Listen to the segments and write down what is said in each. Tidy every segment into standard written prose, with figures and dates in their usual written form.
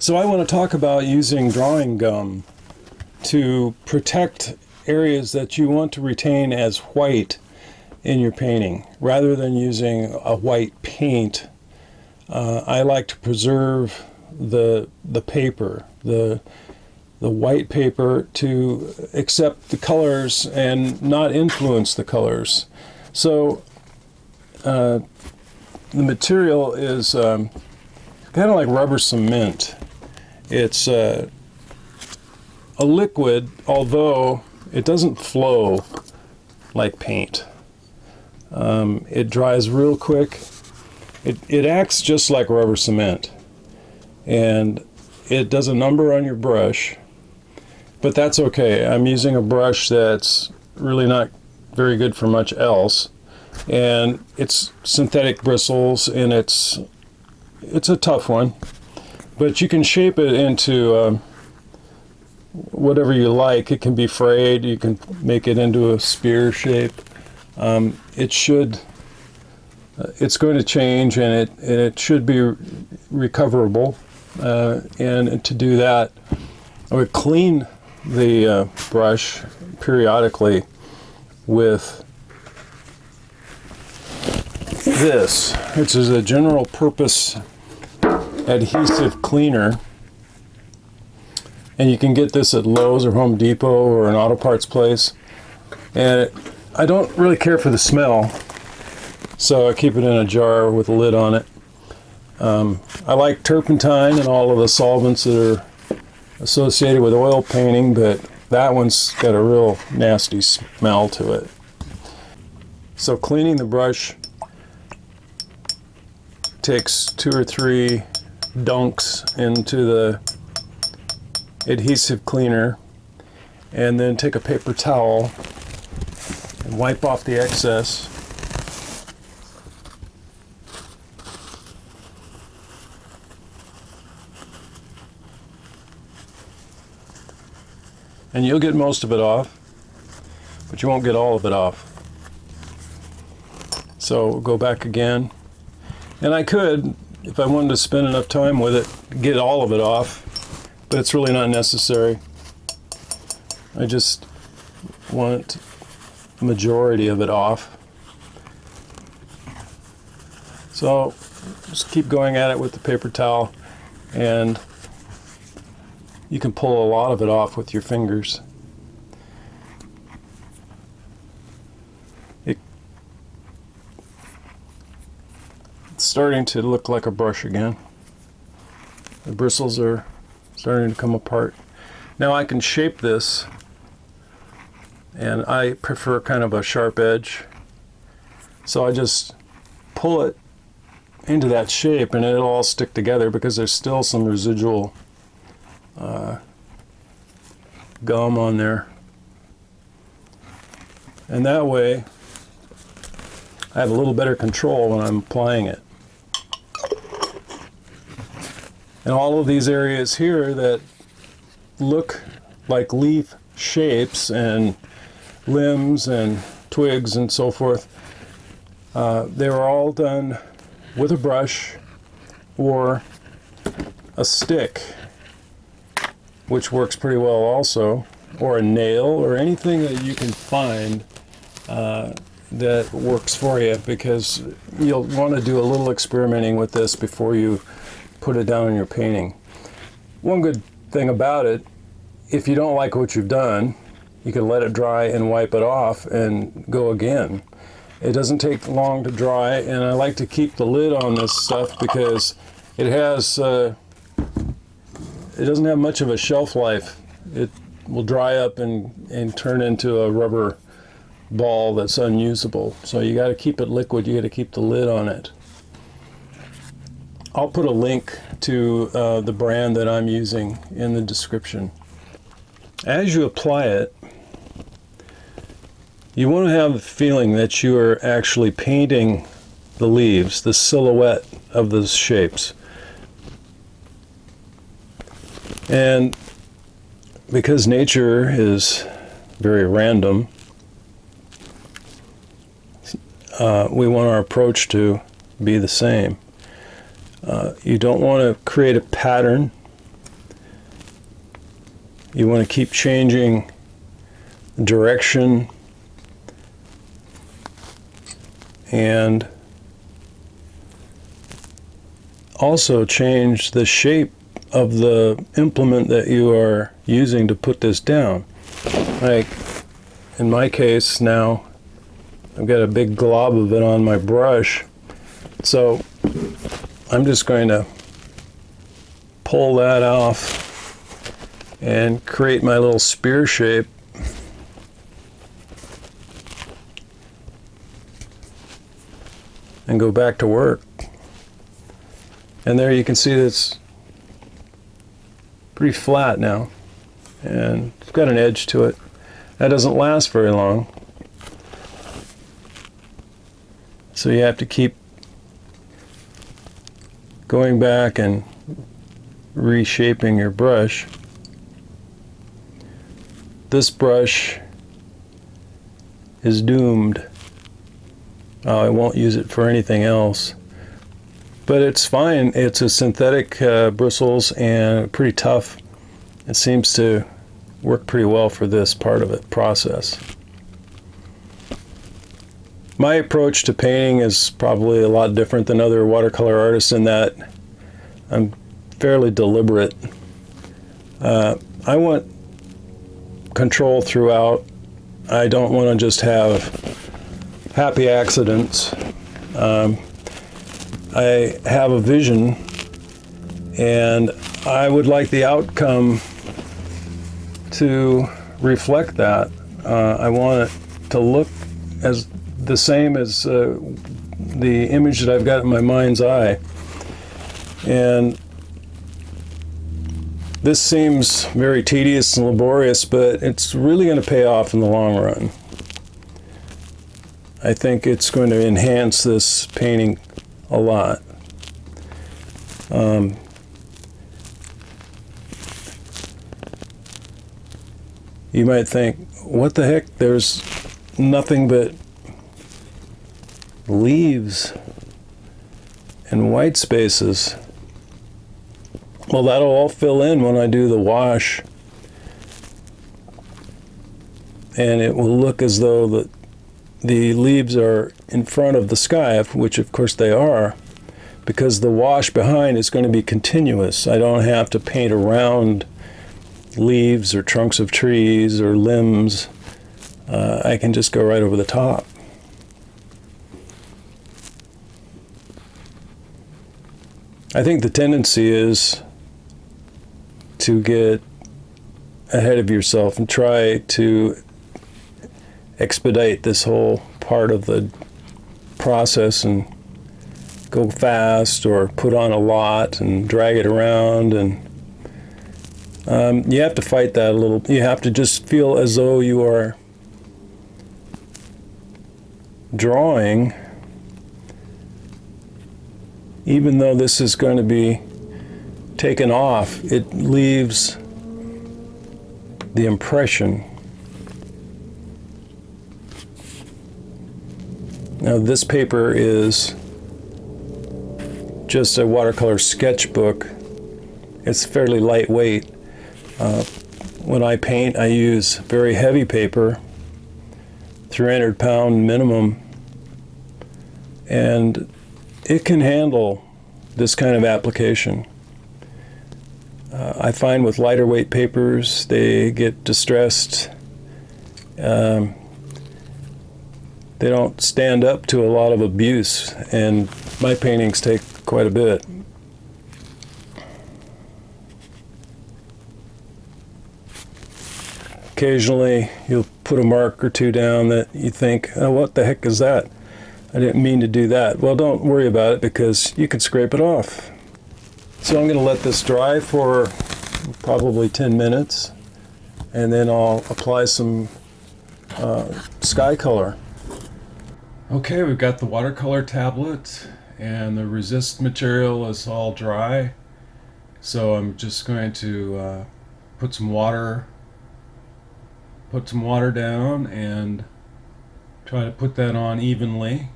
So I want to talk about using drawing gum to protect areas that you want to retain as white in your painting, rather than using a white paint. I like to preserve the paper, the white paper, to accept the colors and not influence the colors. So the material is kind of like rubber cement. It's a liquid, although it doesn't flow like paint. It dries real quick. It acts just like rubber cement, and it does a number on your brush, but that's okay. I'm using a brush that's really not very good for much else, and it's synthetic bristles, and it's a tough one, but you can shape it into whatever you like. It can be frayed, you can make it into a spear shape. It's going to change, and it should be recoverable, and to do that I would clean the brush periodically with this, which is a general purpose adhesive cleaner, and you can get this at Lowe's or Home Depot or an auto parts place. And I don't really care for the smell, so I keep it in a jar with a lid on it. I like turpentine and all of the solvents that are associated with oil painting, but that one's got a real nasty smell to it. So cleaning the brush takes 2 or 3 dunks into the adhesive cleaner, and then take a paper towel and wipe off the excess. And you'll get most of it off, but you won't get all of it off. So we'll go back again. And I could, if I wanted to spend enough time with it, get all of it off, but it's really not necessary. I just want the majority of it off. So just keep going at it with the paper towel, and you can pull a lot of it off with your fingers. It's starting to look like a brush again. The bristles are starting to come apart. Now I can shape this, and I prefer kind of a sharp edge. So I just pull it into that shape, and it'll all stick together because there's still some residual gum on there. And that way I have a little better control when I'm applying it. And all of these areas here that look like leaf shapes and limbs and twigs and so forth, they were all done with a brush or a stick, which works pretty well also, or a nail, or anything that you can find that works for you, because you'll want to do a little experimenting with this before you put it down in your painting. One good thing about it, if you don't like what you've done, you can let it dry and wipe it off and go again. It doesn't take long to dry, and I like to keep the lid on this stuff because it has it doesn't have much of a shelf life. It will dry up and turn into a rubber ball that's unusable. So you got to keep it liquid. You got to keep the lid on it. I'll put a link to the brand that I'm using in the description. As you apply it, you want to have the feeling that you are actually painting the leaves, the silhouette of those shapes. And because nature is very random, we want our approach to be the same. You don't want to create a pattern You want to keep changing direction and also change the shape of the implement that you are using to put this down. Like in my case now, I've got a big glob of it on my brush, so I'm just going to pull that off and create my little spear shape. And go back to work. And there you can see it's pretty flat now, and it's got an edge to it. That doesn't last very long, so you have to keep going back and reshaping your brush. This brush is doomed. I won't use it for anything else, but it's fine. It's a synthetic bristles and pretty tough. It seems to work pretty well for this part of it process. My approach to painting is probably a lot different than other watercolor artists in that I'm fairly deliberate. I want control throughout. I don't want to just have happy accidents. I have a vision, and I would like the outcome to reflect that. I want it to look as the same as the image that I've got in my mind's eye. And this seems very tedious and laborious, but it's really going to pay off in the long run. I think it's going to enhance this painting a lot. You might think, what the heck, there's nothing but leaves and white spaces. Well, that'll all fill in when I do the wash, and it will look as though the leaves are in front of the sky, which of course they are, because the wash behind is going to be continuous. I don't have to paint around leaves or trunks of trees or limbs. I can just go right over the top. I think the tendency is to get ahead of yourself and try to expedite this whole part of the process and go fast or put on a lot and drag it around, and you have to fight that a little. You have to just feel as though you are drawing, even though this is going to be taken off. It leaves the impression. Now this paper is just a watercolor sketchbook. It's fairly lightweight. When I paint, I use very heavy paper, 300-pound minimum, and it can handle this kind of application. I find with lighter weight papers, they get distressed. They don't stand up to a lot of abuse, and my paintings take quite a bit. Occasionally, you'll put a mark or two down that you think, oh, what the heck is that? I didn't mean to do that. Well, don't worry about it, because you can scrape it off. So I'm going to let this dry for probably 10 minutes, and then I'll apply some sky color. Okay, we've got the watercolor tablet, and the resist material is all dry. So I'm just going to put some water down and try to put that on evenly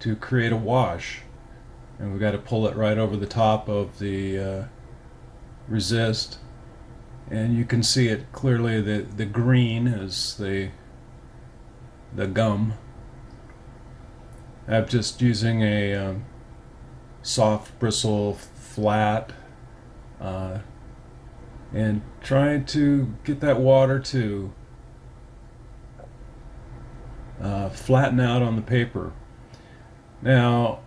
to create a wash. And we've got to pull it right over the top of the resist. And you can see it clearly. The green is the gum. I'm just using a soft bristle flat and trying to get that water to flatten out on the paper. Now,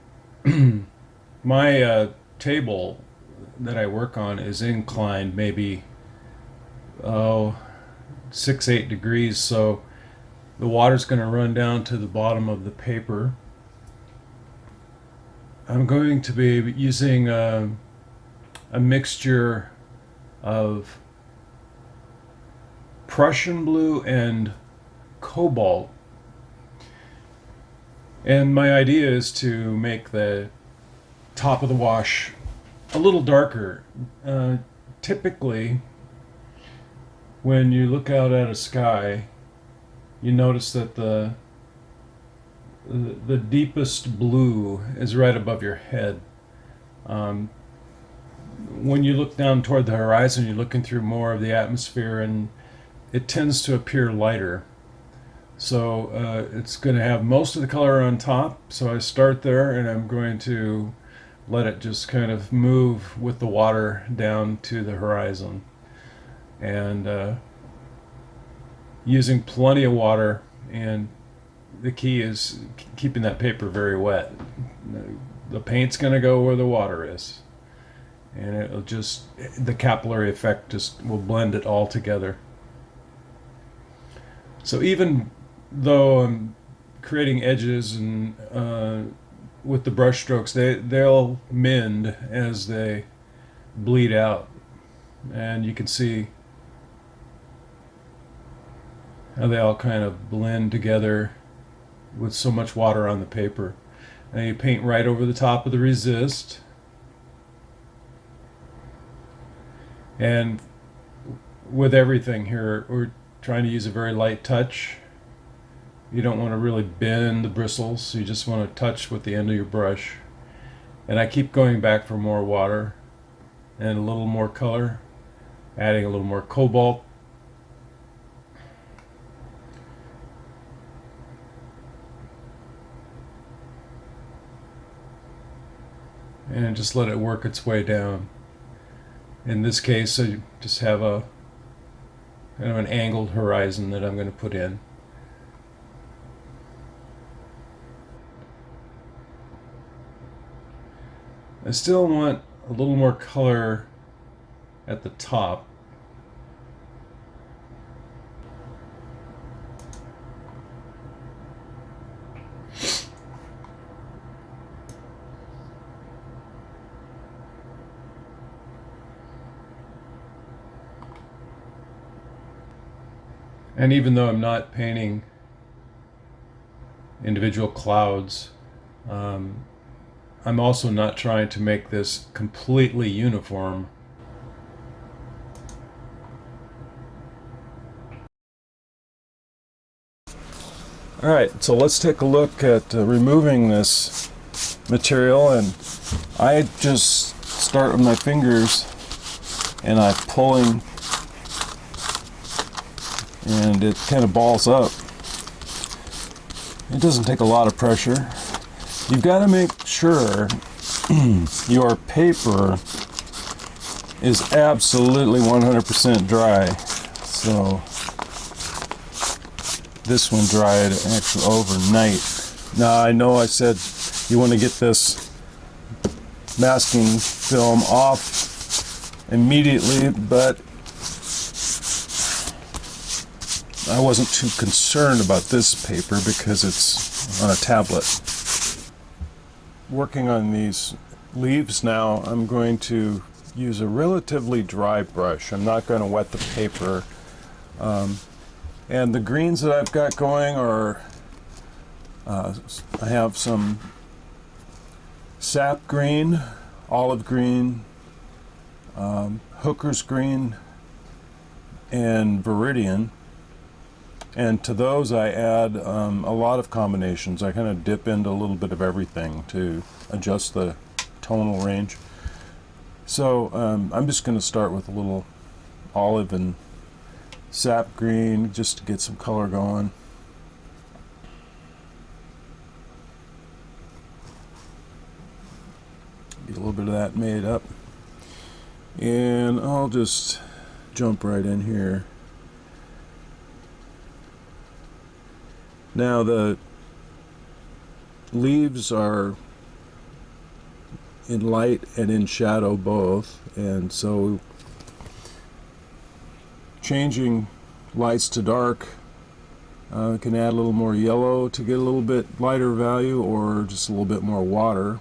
my table that I work on is inclined maybe 6-8 degrees, so the water's going to run down to the bottom of the paper. I'm going to be using a mixture of Prussian blue and cobalt. And my idea is to make the top of the wash a little darker. Typically, when you look out at a sky, you notice that the deepest blue is right above your head. When you look down toward the horizon, you're looking through more of the atmosphere, and it tends to appear lighter. So it's going to have most of the color on top. So I start there, and I'm going to let it just kind of move with the water down to the horizon. And using plenty of water, and the key is keeping that paper very wet. The paint's going to go where the water is, and it'll just, the capillary effect just will blend it all together. So even though I'm creating edges and with the brush strokes, they'll mend as they bleed out, and you can see how they all kind of blend together with so much water on the paper. And you paint right over the top of the resist, and with everything here we're trying to use a very light touch. You don't want to really bend the bristles, you just want to touch with the end of your brush. And I keep going back for more water and a little more color, adding a little more cobalt. And just let it work its way down. In this case, I just have a kind of an angled horizon that I'm going to put in. I still want a little more color at the top. And even though I'm not painting individual clouds, I'm also not trying to make this completely uniform. All right, so let's take a look at removing this material. And I just start with my fingers and I'm pulling, and it kind of balls up. It doesn't take a lot of pressure. You've got to make sure your paper is absolutely 100% dry. So this one dried actually overnight. Now I know I said you want to get this masking film off immediately, but I wasn't too concerned about this paper because it's on a tablet. Working on these leaves now, I'm going to use a relatively dry brush. I'm not going to wet the paper. And the greens that I've got going are, I have some sap green, olive green, hooker's green, and viridian. And to those I add a lot of combinations. I kind of dip into a little bit of everything to adjust the tonal range. So I'm just going to start with a little olive and sap green just to get some color going. Get a little bit of that made up. And I'll just jump right in here. Now the leaves are in light and in shadow both, and so changing lights to dark can add a little more yellow to get a little bit lighter value, or just a little bit more water.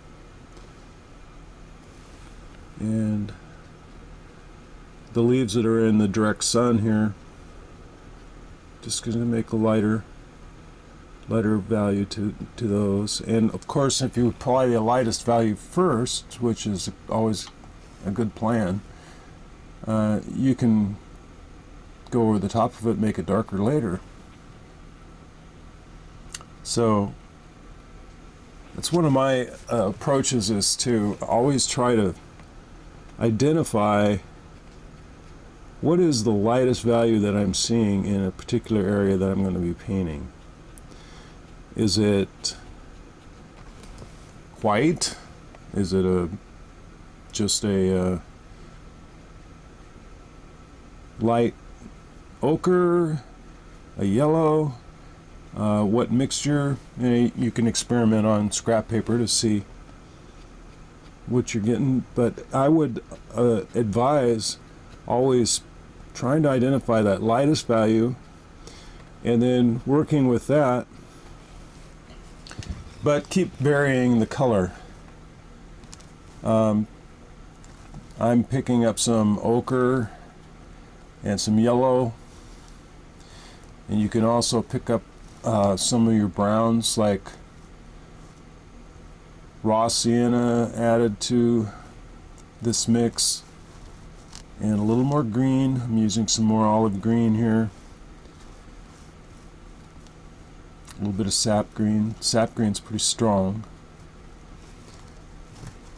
And the leaves that are in the direct sun here, just going to make a lighter value to those. And of course, if you apply the lightest value first, which is always a good plan, you can go over the top of it, make it darker later. So that's one of my approaches, is to always try to identify what is the lightest value that I'm seeing in a particular area that I'm going to be painting. Is it white? Is it just a light ochre, a yellow? What mixture? You can experiment on scrap paper to see what you're getting, but I would advise always trying to identify that lightest value and then working with that, but keep varying the color. I'm picking up some ochre and some yellow, and you can also pick up some of your browns, like raw sienna added to this mix, and a little more green. I'm using some more olive green here. A little bit of sap green. Sap green's pretty strong.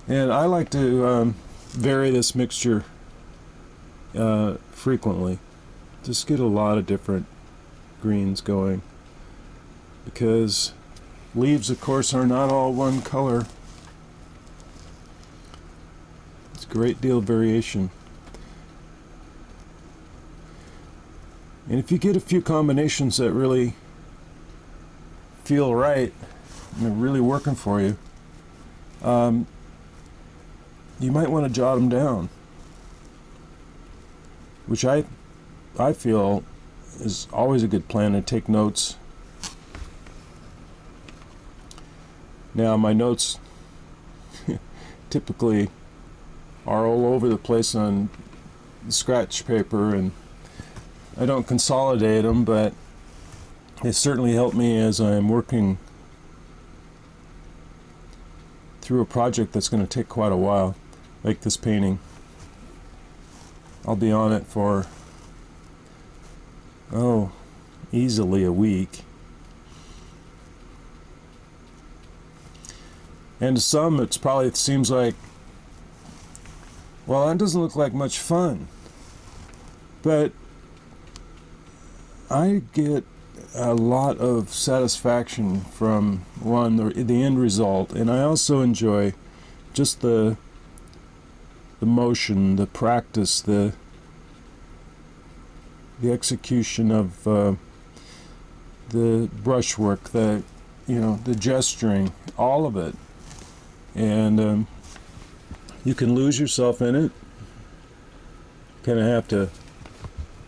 And I like to vary this mixture frequently. Just get a lot of different greens going, because leaves, of course, are not all one color. It's a great deal of variation. And if you get a few combinations that really feel right and they're really working for you, you might want to jot them down, which I feel is always a good plan, to take notes. Now, my notes typically are all over the place on scratch paper, and I don't consolidate them, but they certainly help me as I'm working through a project that's going to take quite a while, like this painting. I'll be on it for, easily a week. And to some, it seems like, well, that doesn't look like much fun. But I get a lot of satisfaction from, one, the end result, and I also enjoy just the motion, the practice, the execution of the brushwork, the gesturing, all of it. And you can lose yourself in it. Kind of have to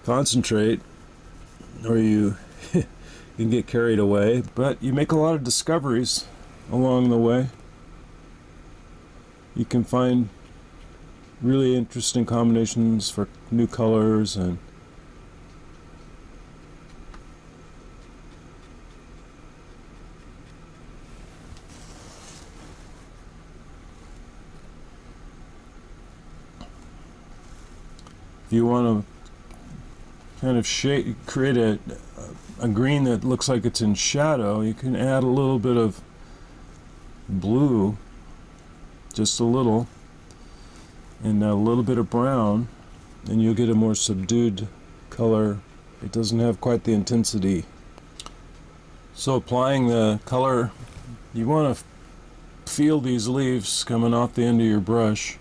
concentrate, or you can get carried away. But you make a lot of discoveries along the way. You can find really interesting combinations for new colors, and if you want to kind of create a green that looks like it's in shadow, you can add a little bit of blue, just a little, and a little bit of brown, and you'll get a more subdued color. It doesn't have quite the intensity. So applying the color, you want to feel these leaves coming off the end of your brush,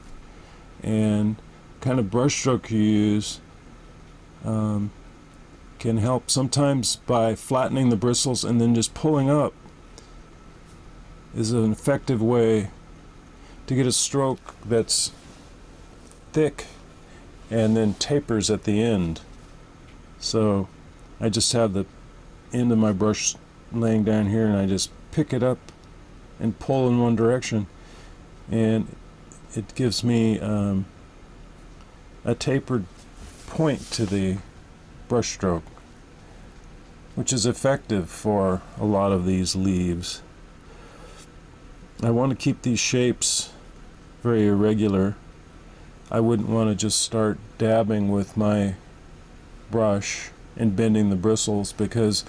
and kind of brush stroke you use can help sometimes by flattening the bristles and then just pulling up is an effective way to get a stroke that's thick and then tapers at the end. So I just have the end of my brush laying down here and I just pick it up and pull in one direction, and it gives me a tapered point to the brush stroke, which is effective for a lot of these leaves. I want to keep these shapes very irregular. I wouldn't want to just start dabbing with my brush and bending the bristles, because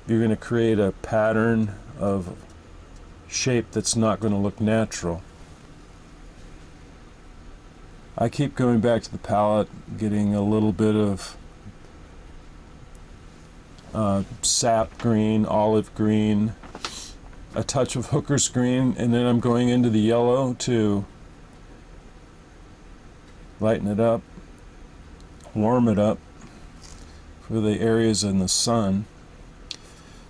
you're going to create a pattern of shape that's not going to look natural. I keep going back to the palette, getting a little bit of sap green, olive green, a touch of hooker's green, and then I'm going into the yellow to lighten it up, warm it up for the areas in the sun.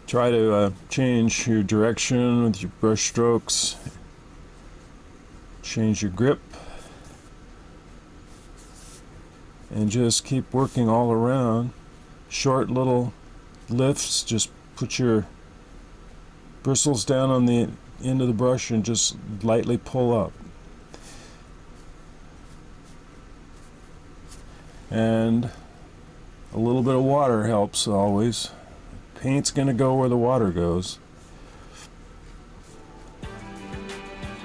Try to change your direction with your brush strokes, change your grip, and just keep working all around. Short little lifts, just put your bristles down on the end of the brush and just lightly pull up. And a little bit of water helps always. Paint's going to go where the water goes.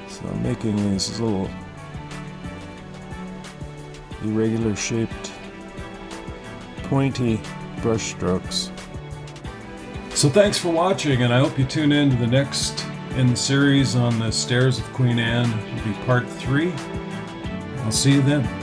So I'm making these little irregular shaped pointy brush strokes. So thanks for watching, and I hope you tune in to the next in the series on the Stairs of Queen Anne. It'll be part 3. I'll see you then.